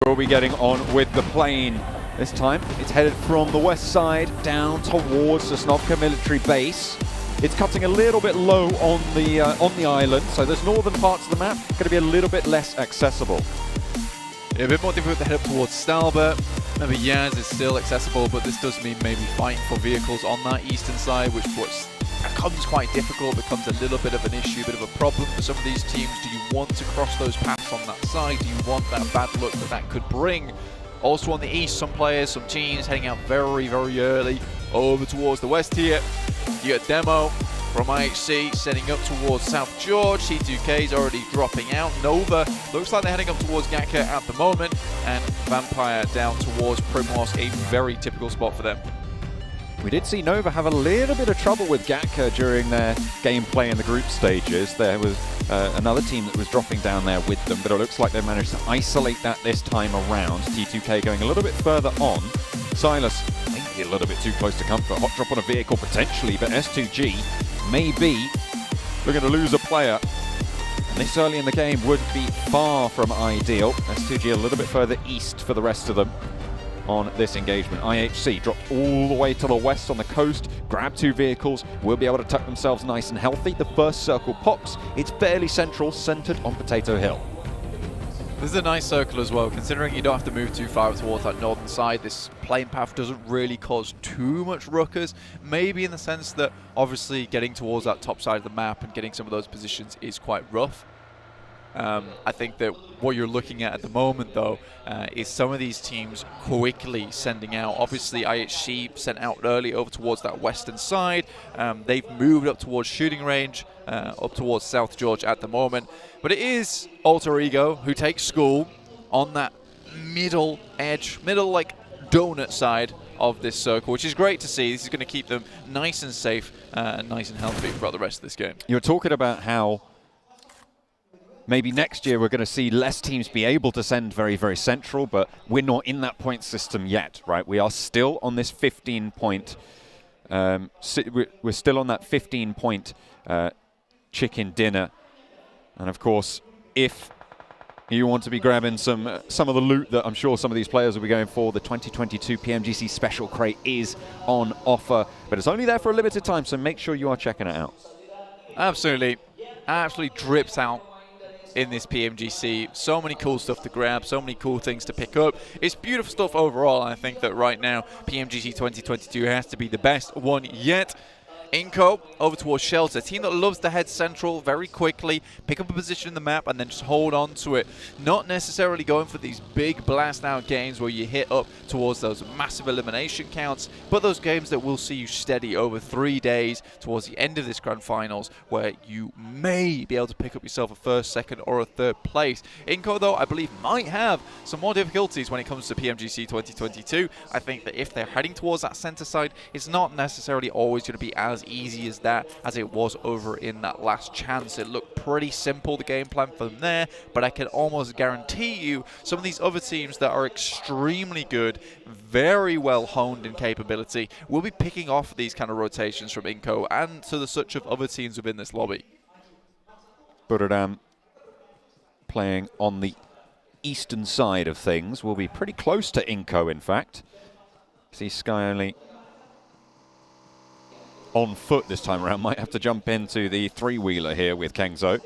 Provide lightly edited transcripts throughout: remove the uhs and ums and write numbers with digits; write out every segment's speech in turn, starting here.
We'll be getting on with the plane. This time, it's headed from the west side down towards the Snovka military base. It's cutting a little bit low on the island, so those northern parts of the map going to be a little bit less accessible. Yeah, a bit more difficult to head up towards Stalbert. Maybe Yaz is still accessible, but this does mean maybe fighting for vehicles on that eastern side, which becomes quite difficult, becomes a little bit of an issue, a bit of a problem for some of these teams. Do you want to cross those paths on that side? Do you want that bad luck that could bring? Also on the east, some players, some teams heading out very, very early over towards the west here. You get Demo from IHC setting up towards South George. C2K is already dropping out. Nova looks like they're heading up towards Gatka at the moment. And Vampire down towards Primos, a very typical spot for them. We did see Nova have a little bit of trouble with Gatka during their gameplay in the group stages. There was another team that was dropping down there with them, but it looks like they managed to isolate that this time around. T2K going a little bit further on. Silas maybe a little bit too close to comfort. Hot drop on a vehicle potentially, but S2G maybe looking to lose a player. And this early in the game would be far from ideal. S2G a little bit further east for the rest of them on this engagement. IHC dropped all the way to the west on the coast, grab two vehicles, will be able to tuck themselves nice and healthy. The first circle pops. It's fairly central, centered on Potato Hill. This is a nice circle as well, considering you don't have to move too far towards that northern side. This plane path doesn't really cause too much ruckus, maybe in the sense that obviously getting towards that top side of the map and getting some of those positions is quite rough. I think that what you're looking at the moment, though, is some of these teams quickly sending out. Obviously, IHC sent out early over towards that western side. They've moved up towards shooting range, up towards South George at the moment. But it is Alter Ego who takes school on that middle edge, like donut side of this circle, which is great to see. This is going to keep them nice and safe and nice and healthy throughout the rest of this game. You were talking about how maybe next year we're going to see less teams be able to send very, very central, but we're not in that point system yet, right? We are still on this 15-point. We're still on that 15-point chicken dinner. And of course, if you want to be grabbing some of the loot that I'm sure some of these players will be going for, the 2022 Pmgc Special Crate is on offer, but it's only there for a limited time, so make sure you are checking it out. Absolutely. Absolutely drips out in this Pmgc. So many cool stuff to grab, so many cool things to pick up. It's beautiful stuff overall. I think that right now, Pmgc 2022 has to be the best one yet. Inco over towards Shelter, a team that loves to head central very quickly, pick up a position in the map and then just hold on to it. Not necessarily going for these big blast out games where you hit up towards those massive elimination counts, but those games that will see you steady over 3 days towards the end of this grand finals, where you may be able to pick up yourself a first, second or a third place. Inco, though, I believe might have some more difficulties when it comes to Pmgc 2022. I think that if they're heading towards that center side, it's not necessarily always going to be as easy as that as it was over in that last chance. It looked pretty simple, the game plan for them there, but I can almost guarantee you some of these other teams that are extremely good, very well honed in capability, will be picking off these kind of rotations from Inco and to the such of other teams within this lobby. Buradam playing on the eastern side of things will be pretty close to Inco, in fact. See Sky only on foot this time around, might have to jump into the three-wheeler here with Kengzo.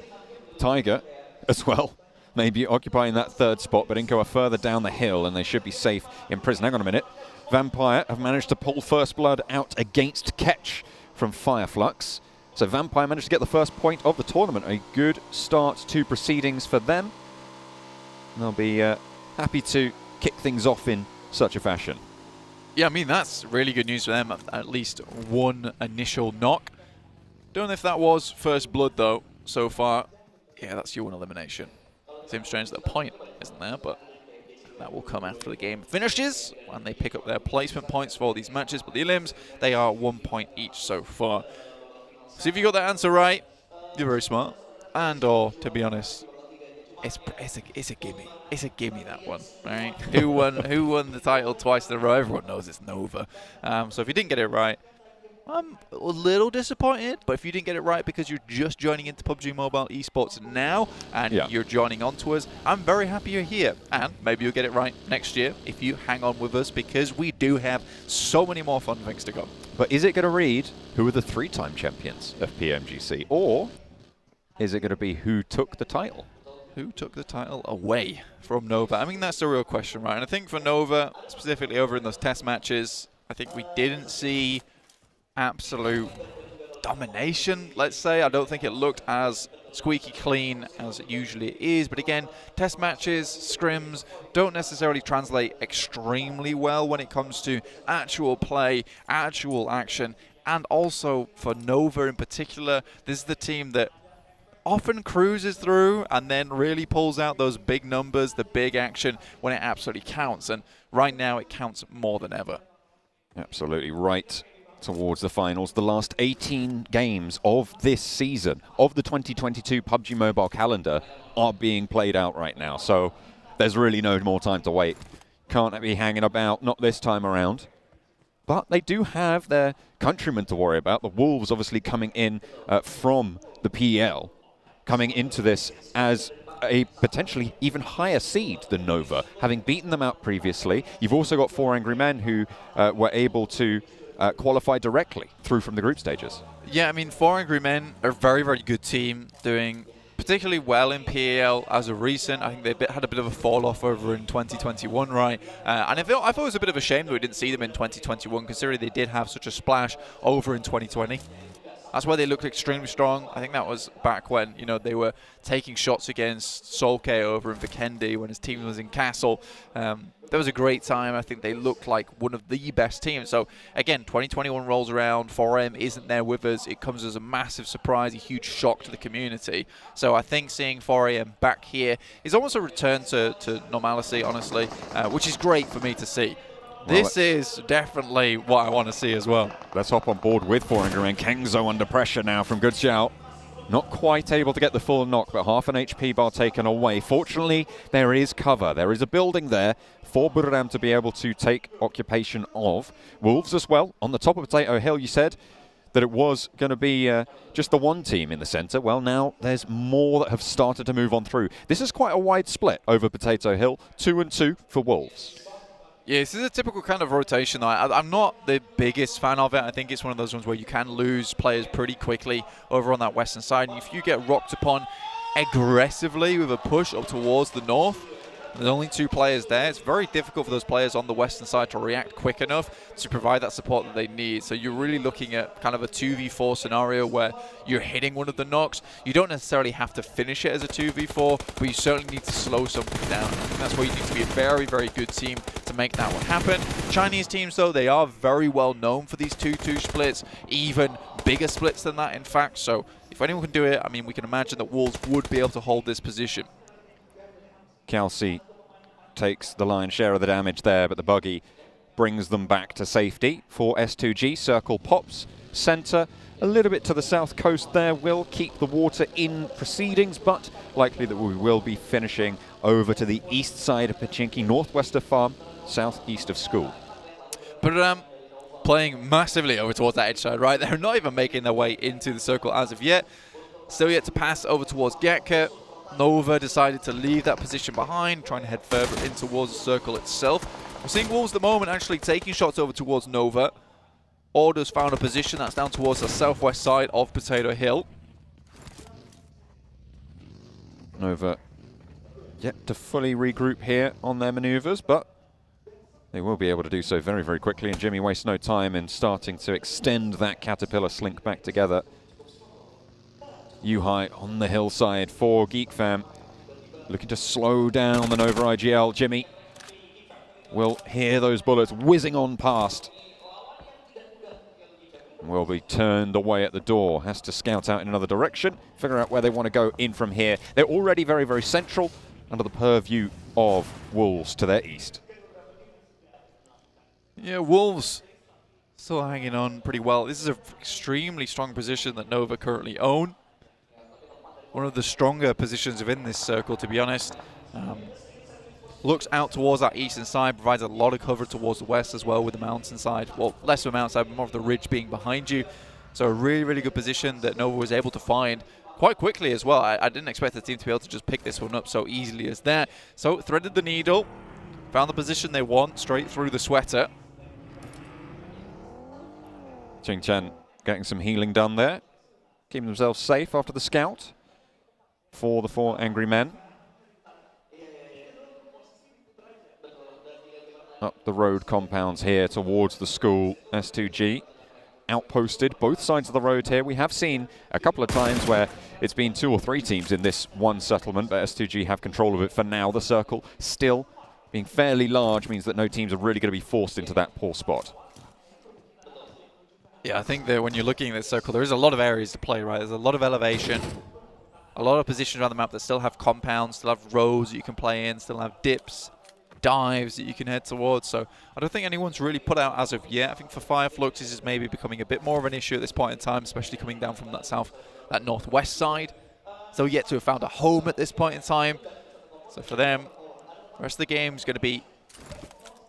Tiger as well, maybe occupying that third spot, but Inco are further down the hill and they should be safe in prison. Hang on a minute. Vampire have managed to pull First Blood out against Ketch from Fireflux. So Vampire managed to get the first point of the tournament. A good start to proceedings for them. And they'll be happy to kick things off in such a fashion. Yeah, I mean, that's really good news for them. At least one initial knock. Don't know if that was First Blood, though, so far. Yeah, that's your one elimination. Seems strange that a point isn't there, but that will come after the game finishes when they pick up their placement points for all these matches. But the elims, they are 1 point each so far. So if you got that answer right, you're very smart. And or, to be honest, it's a gimme. It's a gimme, that one, right? Who won the title twice in a row? Everyone knows it's Nova. So if you didn't get it right, I'm a little disappointed, but if you didn't get it right because you're just joining into PUBG Mobile Esports now and you're joining on to us, I'm very happy you're here. And maybe you'll get it right next year if you hang on with us, because we do have so many more fun things to come. But is it going to read who are the 3-time champions of PMGC, or is it going to be who took the title? Who took the title away from Nova? I mean, that's the real question, right? And I think for Nova, specifically over in those test matches, I think we didn't see absolute domination, let's say. I don't think it looked as squeaky clean as it usually is. But again, test matches, scrims, don't necessarily translate extremely well when it comes to actual play, actual action. And also for Nova in particular, this is the team that often cruises through and then really pulls out those big numbers, the big action when it absolutely counts. And right now it counts more than ever. Absolutely right. Towards the finals, the last 18 games of this season of the 2022 PUBG Mobile calendar are being played out right now, so there's really no more time to wait. Can't be hanging about, not this time around. But they do have their countrymen to worry about. The Wolves obviously coming in from the PL, coming into this as a potentially even higher seed than Nova, having beaten them out previously. You've also got 4 Angry Men who were able to qualify directly through from the group stages. Yeah, I mean, 4 Angry Men are a very, very good team, doing particularly well in PAL as of recent. I think they had a bit of a fall-off over in 2021, right? And I thought it was a bit of a shame that we didn't see them in 2021, considering they did have such a splash over in 2020. That's why they looked extremely strong. I think that was back when, you know, they were taking shots against Solkay over in Vikendi when his team was in Castle. That was a great time. I think they looked like one of the best teams. So, again, 2021 rolls around. 4M isn't there with us. It comes as a massive surprise, a huge shock to the community. So I think seeing 4AM back here is almost a return to normalcy, honestly, which is great for me to see. This is definitely what I want to see as well. Let's hop on board with 4 Angry Men. Kengzo under pressure now from Good Shout. Not quite able to get the full knock, but half an HP bar taken away. Fortunately, there is cover. There is a building there for Buram to be able to take occupation of. Wolves as well. On the top of Potato Hill, you said that it was going to be just the one team in the centre. Well, now there's more that have started to move on through. This is quite a wide split over Potato Hill. 2 and 2 for Wolves. Yeah, this is a typical kind of rotation. I'm not the biggest fan of it. I think it's one of those ones where you can lose players pretty quickly over on that western side. And if you get rocked upon aggressively with a push up towards the north, there's only 2 players there. It's very difficult for those players on the western side to react quick enough to provide that support that they need. So you're really looking at kind of a 2v4 scenario where you're hitting one of the knocks. You don't necessarily have to finish it as a 2v4, but you certainly need to slow something down. And that's where you need to be a very, very good team to make that one happen. Chinese teams, though, they are very well known for these 2-2 splits, even bigger splits than that, in fact. So if anyone can do it, I mean, we can imagine that Wolves would be able to hold this position. Kelsey takes the lion's share of the damage there, but the buggy brings them back to safety for S2G. Circle pops, centre, a little bit to the south coast there. Will keep the water in proceedings, but likely that we will be finishing over to the east side of Pachinki, northwest of Farm, southeast of School. But playing massively over towards that edge side, right? They're not even making their way into the circle as of yet. Still yet to pass over towards Gatka. Nova decided to leave that position behind, trying to head further in towards the circle itself. We're seeing Wolves at the moment actually taking shots over towards Nova. Orders found a position that's down towards the southwest side of Potato Hill. Nova yet to fully regroup here on their maneuvers, but they will be able to do so very, very quickly, and Jimmy wastes no time in starting to extend that Caterpillar slink back together. U-High on the hillside for Geek Fam, looking to slow down the Nova IGL. Jimmy will hear those bullets whizzing on past. Will be turned away at the door. Has to scout out in another direction, figure out where they want to go in from here. They're already very, very central under the purview of Wolves to their east. Yeah, Wolves still hanging on pretty well. This is an extremely strong position that Nova currently own. One of the stronger positions within this circle, to be honest. looks out towards that eastern side, provides a lot of cover towards the west as well with the mountainside. Well, less of a mountainside, but more of the ridge being behind you. So a really, really good position that Nova was able to find quite quickly as well. I didn't expect the team to be able to just pick this one up so easily as that. So threaded the needle, found the position they want, straight through the sweater. Qingchen getting some healing done there. Keeping themselves safe after the scout for the 4 angry men. Up the road compounds here towards the school. S2G outposted both sides of the road here. We have seen a couple of times where it's been 2 or 3 teams in this one settlement, but S2G have control of it for now. The circle still being fairly large means that no teams are really going to be forced into that poor spot. Yeah, I think that when you're looking at this circle, there is a lot of areas to play, right? There's a lot of elevation, a lot of positions around the map that still have compounds, still have rows that you can play in, still have dips, dives that you can head towards. So I don't think anyone's really put out as of yet. I think for Fireflux, this is maybe becoming a bit more of an issue at this point in time, especially coming down from that northwest side. So yet to have found a home at this point in time. So for them, the rest of the game is going to be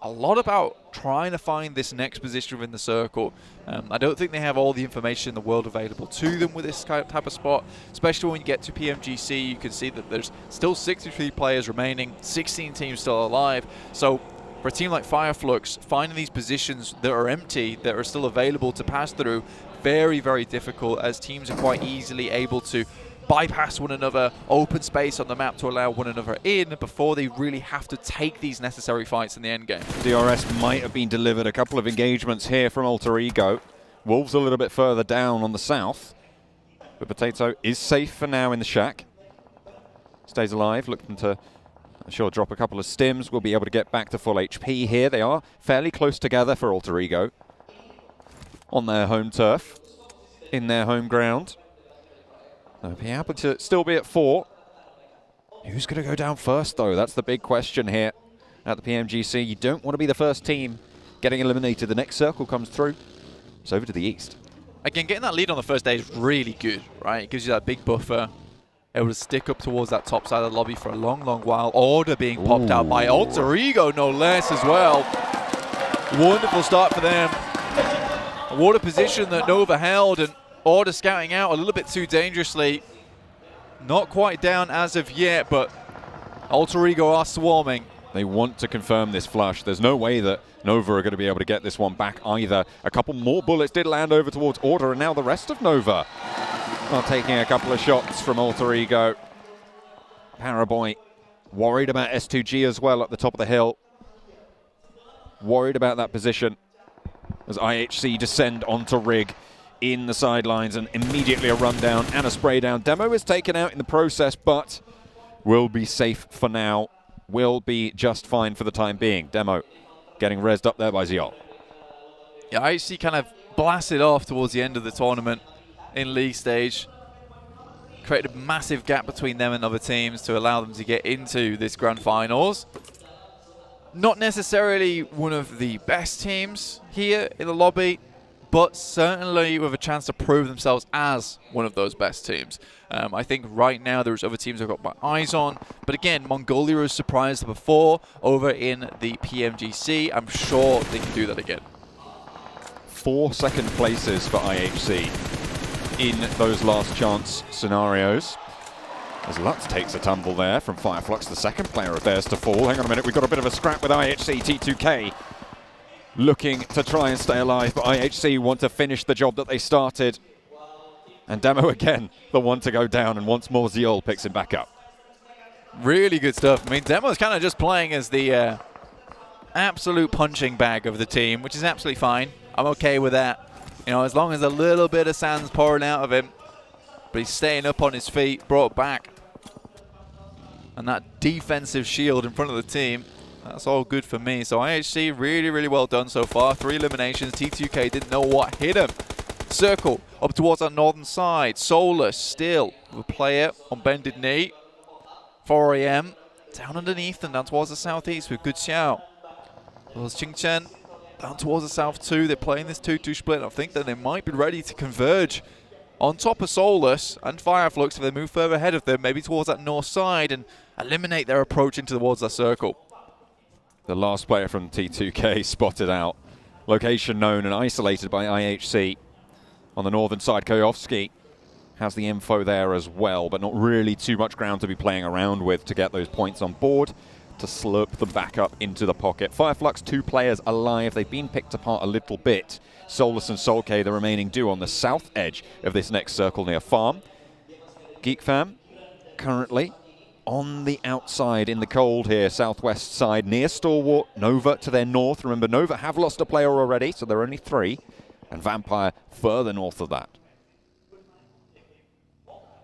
a lot about trying to find this next position within the circle. I don't think they have all the information in the world available to them with this type of spot, especially when you get to Pmgc. You can see that there's still 63 players remaining, 16 teams still alive. So for a team like Fireflux, finding these positions that are empty, that are still available to pass through, very, very difficult, as teams are quite easily able to bypass one another, open space on the map to allow one another in before they really have to take these necessary fights in the end game. DRS might have been delivered. A couple of engagements here from Alter Ego. Wolves a little bit further down on the south, but Potato is safe for now in the shack. Stays alive, looking to, I'm sure, drop a couple of stims. We'll be able to get back to full HP here. They are fairly close together for Alter Ego on their home turf, in their home ground. They'll be able to still be at 4. Who's going to go down first, though? That's the big question here at the Pmgc. You don't want to be the first team getting eliminated. The next circle comes through. It's over to the east. Again, getting that lead on the first day is really good, right? It gives you that big buffer. Able to stick up towards that top side of the lobby for a long, long while. Order being popped out by Alter Ego, no less, as well. Wonderful start for them. What a position that Nova held, and Order scouting out a little bit too dangerously. Not quite down as of yet, but Alter Ego are swarming. They want to confirm this flush. There's no way that Nova are going to be able to get this one back either. A couple more bullets did land over towards Order, and now the rest of Nova are taking a couple of shots from Alter Ego. Paraboy worried about S2G as well at the top of the hill. Worried about that position as IHC descend onto Rig in the sidelines, and immediately a rundown and a spray down. Demo is taken out in the process, but will be safe for now. Will be just fine for the time being. Demo getting rezzed up there by Ziol. Yeah, IHC kind of blasted off towards the end of the tournament in league stage. Created a massive gap between them and other teams to allow them to get into this grand finals. Not necessarily one of the best teams here in the lobby, but certainly with a chance to prove themselves as one of those best teams. I think right now there's other teams I've got my eyes on, but again, Mongolia was surprised before over in the Pmgc. I'm sure they can do that again. 4 second places for IHC in those last chance scenarios. As Lutz takes a tumble there from Fireflux, the second player of theirs to fall. Hang on a minute, we've got a bit of a scrap with IHC. T2K looking to try and stay alive, but IHC want to finish the job that they started. And Demo again, the one to go down, and once more Ziol picks him back up. Really good stuff. I mean, Demo's kind of just playing as the absolute punching bag of the team, which is absolutely fine. I'm okay with that. You know, as long as a little bit of sand's pouring out of him, but he's staying up on his feet, brought back. And that defensive shield in front of the team, that's all good for me. So IHC, really, really well done so far. 3 eliminations. T2K didn't know what hit him. Circle up towards our northern side. Solus still with a player on bended knee. 4 AM down underneath and down towards the southeast with Good Xiao. There's Qingchen down towards the south too. They're playing this 2-2 split. I think that they might be ready to converge on top of Solus and Fireflux if they move further ahead of them, maybe towards that north side, and eliminate their approach into towards that circle. The last player from T2K spotted out. Location known and isolated by IHC. On the northern side, Koyovsky has the info there as well, but not really too much ground to be playing around with to get those points on board, to slurp them back up into the pocket. Fireflux, 2 players alive. They've been picked apart a little bit. Solus and Solkay, the remaining duo on the south edge of this next circle near Farm. GeekFam currently on the outside in the Qorld here, southwest side, near Stalwart. Nova to their north. Remember, Nova have lost a player already, so they're only 3. And Vampire further north of that.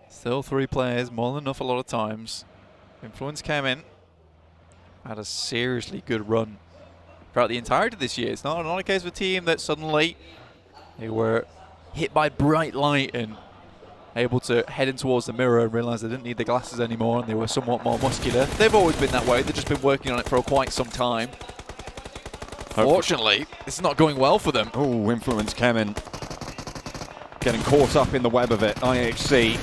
Still 3 players, more than enough a lot of times. Influence came in, had a seriously good run throughout the entirety of this year. It's not a case of a team that suddenly they were hit by bright light and able to head in towards the mirror and realize they didn't need the glasses anymore and they were somewhat more muscular. They've always been that way. They've just been working on it for quite some time. Fortunately, it's not going well for them. Oh, Influence came in, getting caught up in the web of it. IHC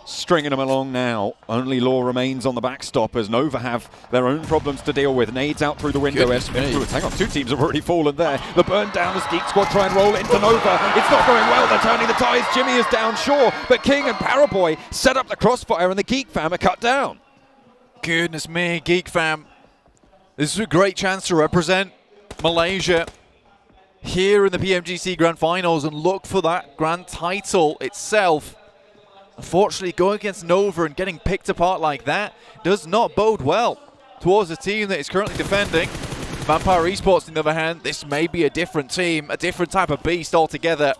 stringing them along now. Only Law remains on the backstop as Nova have their own problems to deal with. Nades out through the window. Hang on, 2 teams have already fallen there. The burn down as Geek Squad try and roll it into Nova. It's not going well. They're turning the tides. Jimmy is down, sure, but King and Paraboy set up the crossfire and the Geek Fam are cut down. Goodness me, Geek Fam. This is a great chance to represent Malaysia here in the PMGC Grand Finals and look for that grand title itself. Unfortunately, going against Nova and getting picked apart like that does not bode well towards a team that is currently defending. Vampire Esports, on the other hand, this may be a different team, a different type of beast altogether.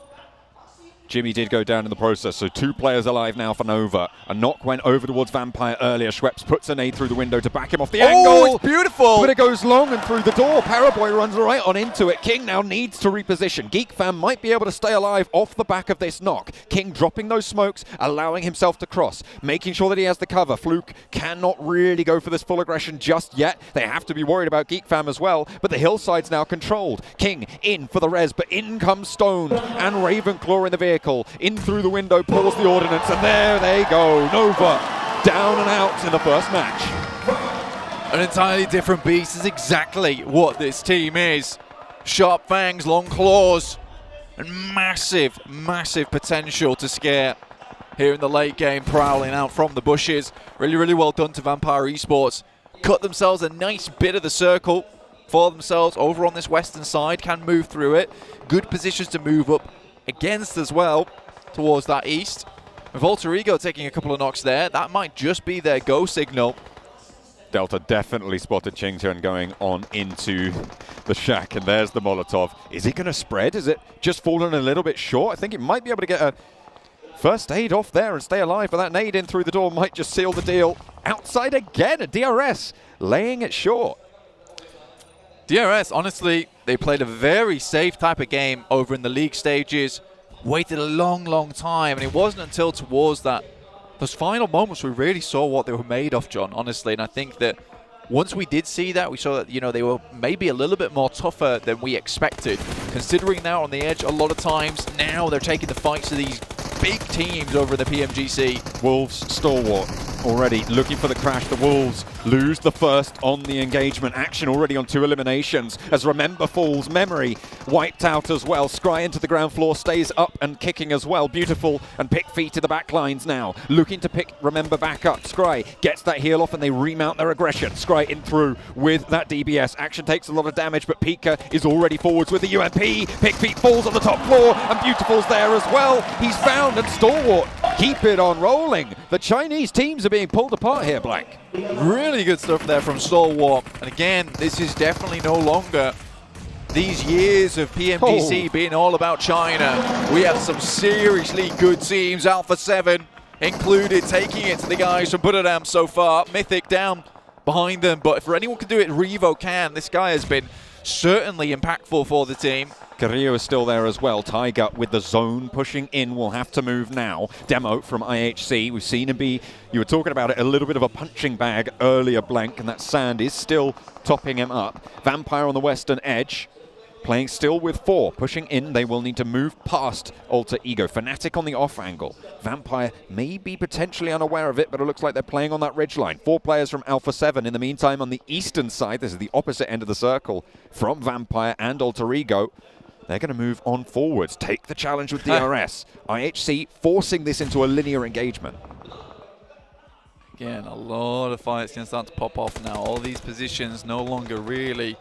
Jimmy did go down in the process, so 2 players alive now for Nova. A knock went over towards Vampire earlier. Schweppes puts a nade through the window to back him off the angle. Oh, it's beautiful! But it goes long and through the door. Paraboy runs right on into it. King now needs to reposition. GeekFam might be able to stay alive off the back of this knock. King dropping those smokes, allowing himself to cross, making sure that he has the cover. Fluke cannot really go for this full aggression just yet. They have to be worried about GeekFam as well, but the hillside's now controlled. King in for the res, but in comes Stoned and Ravenclaw in the vehicle. In through the window, pulls the ordnance, and there they go. Nova down and out in the first match. An entirely different beast is exactly what this team is. Sharp fangs, long claws, and massive, massive potential to scare here in the late game, prowling out from the bushes. Really, really well done to Vampire Esports. Cut themselves a nice bit of the circle for themselves over on this western side, can move through it. Good positions to move up against as well towards that east. With Alter Ego taking a couple of knocks there, that might just be their go signal. Delta definitely spotted Qingchen going on into the shack, and there's the Molotov. Is it going to spread? Is it just fallen a little bit short? I think it might be able to get a first aid off there and stay alive, but that nade in through the door might just seal the deal. Outside again, a DRS laying it short. DRS, honestly, they played a very safe type of game over in the league stages, waited a long, long time, and it wasn't until towards those final moments we really saw what they were made of, John, honestly. And I think that once we did see that, we saw that, you know, they were maybe a little bit more tougher than we expected. Considering now on the edge a lot of times, now they're taking the fights to these big teams over the PMGC. Wolves stalwart already looking for the crash. The Wolves lose the first on the engagement. Action already on 2 eliminations as Remember falls. Memory wiped out as well. Scry into the ground floor, stays up and kicking as well. Beautiful and Pick feet to the back lines now. Looking to pick Remember back up. Scry gets that heal off and they remount their aggression. Scry in through with that DBS. Action takes a lot of damage, but Pika is already forwards with the UMP. Pick feet falls on the top floor and Beautiful's there as well. He's found and Stalwart keep it on rolling. The Chinese teams are being pulled apart here, Blank. Really good stuff there from Stalwart. And again, this is definitely no longer these years of PMGC being all about China. We have some seriously good teams, Alpha 7 included, taking it to the guys from Buddhadam so far. Mythic down behind them, but if anyone can do it, Revo can. This guy has been certainly impactful for the team. Carrillo is still there as well. Tiger with the zone pushing in will have to move now. Demo from IHC. We've seen him be, you were talking about it, a little bit of a punching bag earlier, Blank, and that sand is still topping him up. Vampire on the western edge. playing still with 4. Pushing in, they will need to move past Alter Ego. Fnatic on the off angle. Vampire may be potentially unaware of it, but it looks like they're playing on that ridgeline. 4 players from Alpha 7. In the meantime, on the eastern side, this is the opposite end of the circle from Vampire and Alter Ego. They're going to move on forwards, take the challenge with DRS. IHC forcing this into a linear engagement. Again, a lot of fights can start to pop off now. All these positions no longer really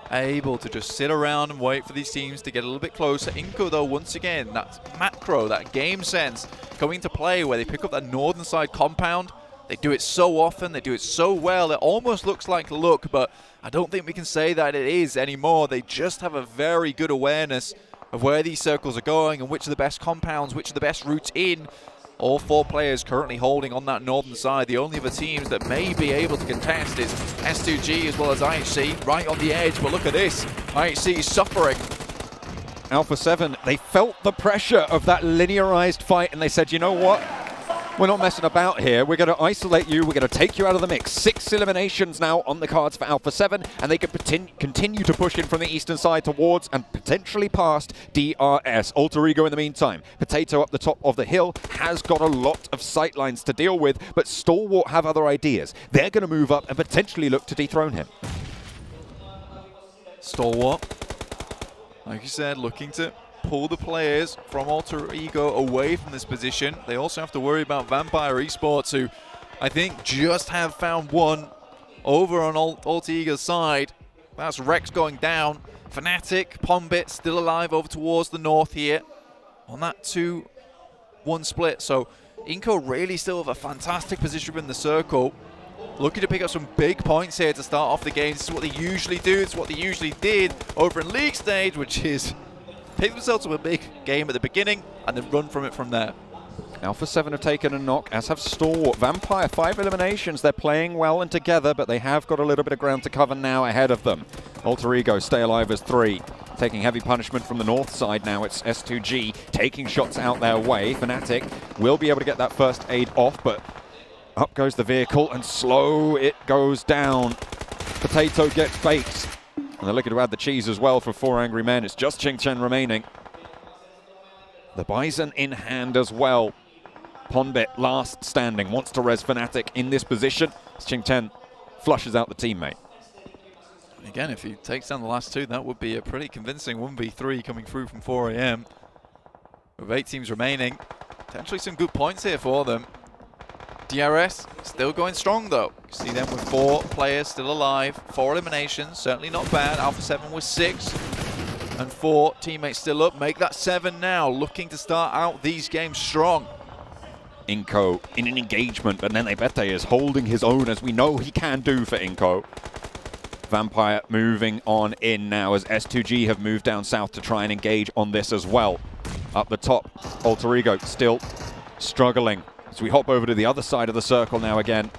able to just sit around and wait for these teams to get a little bit closer. Inco, though, once again, that macro, that game sense coming to play where they pick up that northern side compound. They do it so often, they do it so well, it almost looks like luck, but I don't think we can say that it is anymore. They just have a very good awareness of where these circles are going and which are the best compounds, which are the best routes in. All 4 players currently holding on that northern side. The only other teams that may be able to contest is S2G as well as IHC, right on the edge. But look at this, IHC is suffering. Alpha 7, they felt the pressure of that linearized fight and they said, you know what? We're not messing about here. We're going to isolate you. We're going to take you out of the mix. 6 eliminations now on the cards for Alpha 7, and they can continue to push in from the eastern side towards and potentially past DRS. Alter Ego in the meantime. Potato up the top of the hill has got a lot of sightlines to deal with, but Stalwart have other ideas. They're going to move up and potentially look to dethrone him. Stalwart, like you said, looking to pull the players from Alter Ego away from this position. They also have to worry about Vampire Esports, who I think just have found one over on Alter Ego's side. That's Rex going down. Fnatic, Pmgc still alive over towards the north here on that 2-1 split. So Inco really still have a fantastic position in the circle. Looking to pick up some big points here to start off the game. This is what they usually do. It's what they usually did over in league stage, which is pick themselves up a big game at the beginning and then run from it from there. Alpha 7 have taken a knock, as have Stalwart. Vampire, 5 eliminations. They're playing well and together, but they have got a little bit of ground to cover now ahead of them. Alter Ego stay alive as 3. Taking heavy punishment from the north side now. It's S2G taking shots out their way. Fnatic will be able to get that first aid off, but up goes the vehicle and slow it goes down. Potato gets baked. And they're looking to add the cheese as well for 4 angry men. It's just Qingchen remaining. The Bison in hand as well. Pmgc last standing, wants to res Fnatic in this position. Qingchen flushes out the teammate. Again, if he takes down the last 2, that would be a pretty convincing 1v3 coming through from 4 AM. With 8 teams remaining, potentially some good points here for them. DRS still going strong though. You see them with 4 players still alive, 4 eliminations, certainly not bad. Alpha 7 with 6 and 4 teammates still up. Make that 7 now, looking to start out these games strong. Inco in an engagement, but Nene Bete is holding his own, as we know he can do for Inco. Vampire moving on in now as S2G have moved down south to try and engage on this as well. Up the top, Alter Ego still struggling. So we hop over to the other side of the circle now again.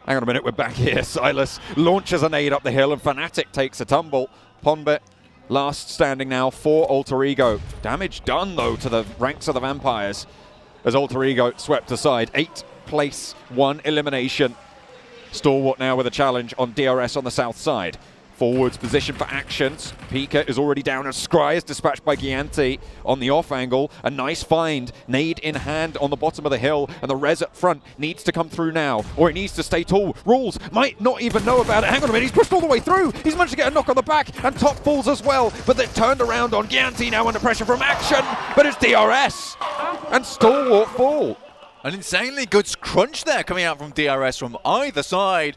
Hang on a minute, we're back here. Silas launches a nade up the hill and Fnatic takes a tumble. Pmgc last standing now for Alter Ego. Damage done though to the ranks of the Vampires as Alter Ego swept aside. 8th place, 1 elimination. Stalwart now with a challenge on DRS on the south side. Forwards position for actions. Pika is already down as Scry is dispatched by Gianti on the off angle. A nice find, nade in hand on the bottom of the hill, and the res up front needs to come through now, or it needs to stay tall. Rules might not even know about it. Hang on a minute, he's pushed all the way through. He's managed to get a knock on the back, and top falls as well, but they've turned around on Gianti now under pressure from action, but it's DRS, and Stalwart fall. An insanely good crunch there coming out from DRS from either side.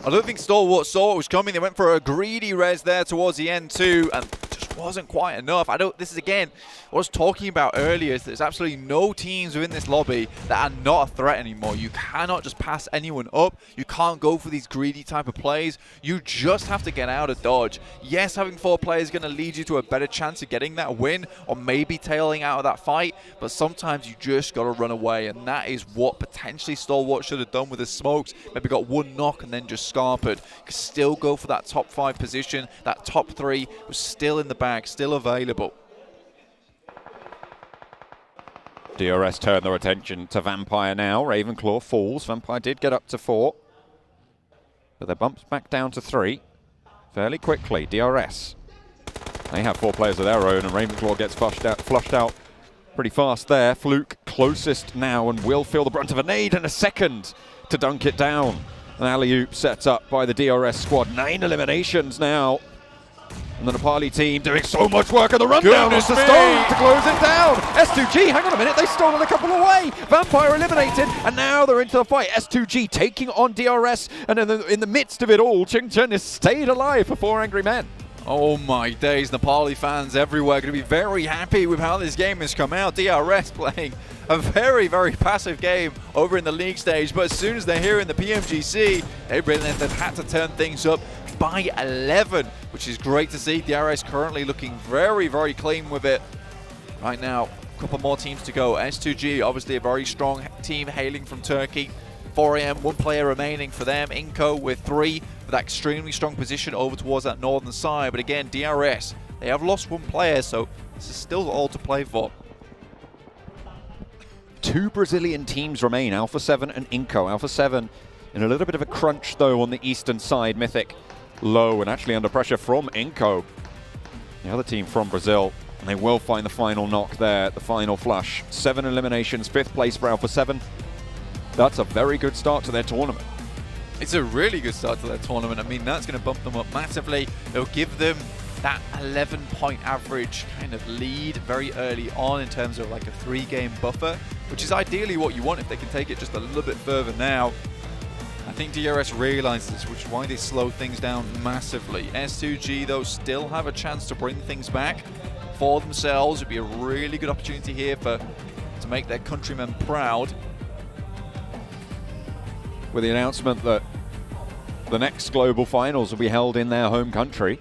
I don't think Stalwart saw what was coming. They went for a greedy res there towards the end too, and just wasn't quite enough. This is again what I was talking about earlier, is there's absolutely no teams within this lobby that are not a threat anymore. You cannot just pass anyone up. You can't go for these greedy type of plays. You just have to get out of dodge. Yes, having 4 players is going to lead you to a better chance of getting that win or maybe tailing out of that fight, but sometimes you just got to run away, and that is what potentially Stalwart should have done with his smokes. Maybe got 1 knock and then just scarpered. Could still go for that top 5 position. That top 3 was still in the bag, still available. DRS turn their attention to Vampire now. Ravenclaw falls. Vampire did get up to 4, but they bumps back down to 3 fairly quickly. DRS They have 4 players of their own, and Ravenclaw gets flushed out pretty fast there. Fluke closest now and will feel the brunt of a nade and a second to dunk it down. An alley-oop set up by the DRS squad. 9 eliminations now. And the Nepali team doing so much work on the rundown onto Stone to close it down. S2G, hang on a minute, they've stolen a couple away. Vampire eliminated, and now they're into the fight. S2G taking on DRS, and in the midst of it all, Ching-Chun has stayed alive for 4 angry men. Oh my days, Nepali fans everywhere going to be very happy with how this game has come out. DRS playing a very, very passive game over in the league stage, but as soon as they're here in the Pmgc, they realized they've had to turn things up by 11, which is great to see. DRS currently looking very, very clean with it. Right now, a couple more teams to go. S2G, obviously a very strong team hailing from Turkey. 4AM, 1 player remaining for them. Inco with 3 for that extremely strong position over towards that northern side. But again, DRS, they have lost 1 player, so this is still all to play for. 2 Brazilian teams remain, Alpha 7 and Inco. Alpha 7 in a little bit of a crunch, though, on the eastern side. Mythic low and actually under pressure from Inco, the other team from Brazil. And they will find the final knock there, the final flush. 7 eliminations, 5th place for Alpha 7. That's a very good start to their tournament. It's a really good start to their tournament. I mean, that's going to bump them up massively. It'll give them that 11-point average kind of lead very early on in terms of like a 3-game buffer, which is ideally what you want if they can take it just a little bit further now. I think DRS realizes this, which is why they slow things down massively. S2G, though, still have a chance to bring things back for themselves. It'd be a really good opportunity here to make their countrymen proud. With the announcement that the next global finals will be held in their home country,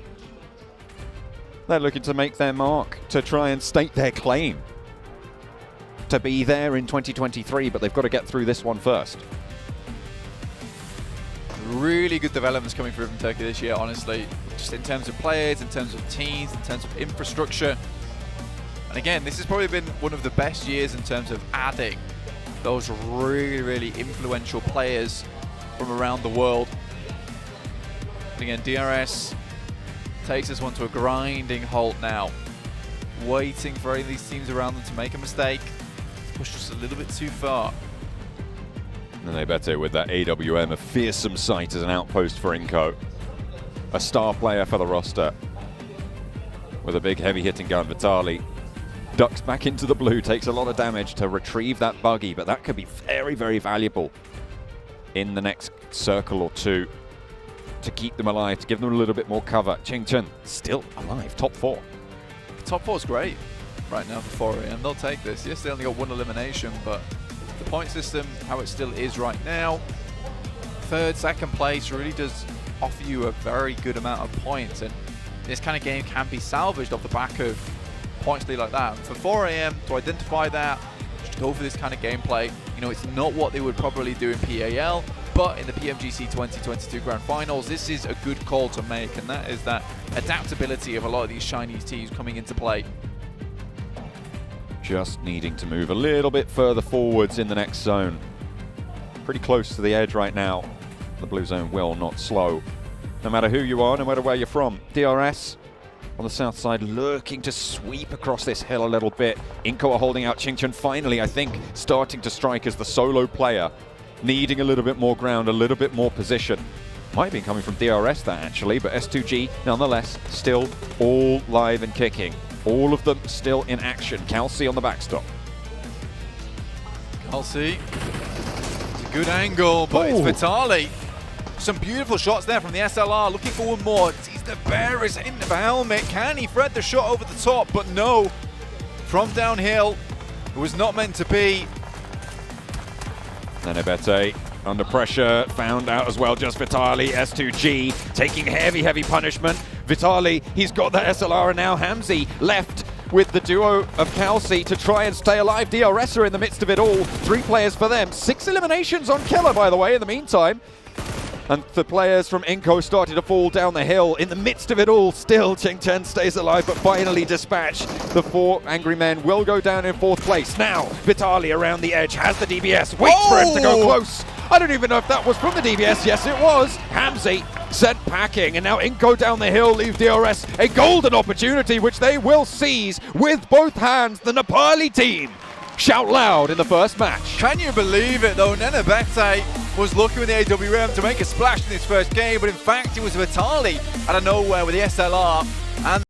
they're looking to make their mark, to try and state their claim to be there in 2023, but they've got to get through this one first. Really good developments coming through from Turkey this year, honestly. Just in terms of players, in terms of teams, in terms of infrastructure. And again, this has probably been one of the best years in terms of adding those really, really influential players from around the world. And again, DRS takes this one to a grinding halt now. Waiting for any of these teams around them to make a mistake. Push just a little bit too far. And they better with that AWM, a fearsome sight as an outpost for Inco. A star player for the roster. With a big heavy hitting gun, Vitali ducks back into the blue, takes a lot of damage to retrieve that buggy, but that could be very, very valuable in the next circle or 2 to keep them alive, to give them a little bit more cover. Ching-Chun still alive, top 4. Top 4 is great right now for 4AM. They'll take this. Yes, they only got 1 elimination, but the point system, how it still is right now, 3rd, 2nd place really does offer you a very good amount of points, and this kind of game can be salvaged off the back of points lead like that. For 4AM to identify that, just go for this kind of gameplay. You know, it's not what they would probably do in PAL, but in the Pmgc 2022 Grand Finals, this is a good call to make, and that is that adaptability of a lot of these Chinese teams coming into play. Just needing to move a little bit further forwards in the next zone. Pretty close to the edge right now. The blue zone will not slow. No matter who you are, no matter where you're from. DRS on the south side lurking to sweep across this hill a little bit. Inco are holding out. Ching-Chun finally, I think, starting to strike as the solo player. Needing a little bit more ground, a little bit more position. Might have been coming from DRS that actually, but S2G nonetheless still all live and kicking. All of them still in action. Kelsey on the backstop. Kelsey, it's a good angle, but it's Vitali. Some beautiful shots there from the SLR, looking for 1 more. Sees the barest hint of a helmet. Can he thread the shot over the top? But no, from downhill, it was not meant to be. Nenebete under pressure, found out as well, just Vitali. S2G taking heavy, heavy punishment. Vitali, he's got the SLR, and now Hamzy left with the duo of Kelsey to try and stay alive. DRS are in the midst of it all. 3 players for them. 6 eliminations on Killer, by the way, in the meantime. And the players from Inco started to fall down the hill. In the midst of it all, still Ching-Chun stays alive, but finally dispatched. The 4 angry men will go down in 4th place. Now, Vitali around the edge, has the DBS, waits for him to go close. I don't even know if that was from the DBS. Yes, it was. Hamzy sent packing, and now Inco down the hill leaves DRS a golden opportunity, which they will seize with both hands. The Nepali team shout loud in the first match. Can you believe it though? Nenebete was lucky with the AWM to make a splash in this first game, but in fact it was Vitali out of nowhere with the SLR. And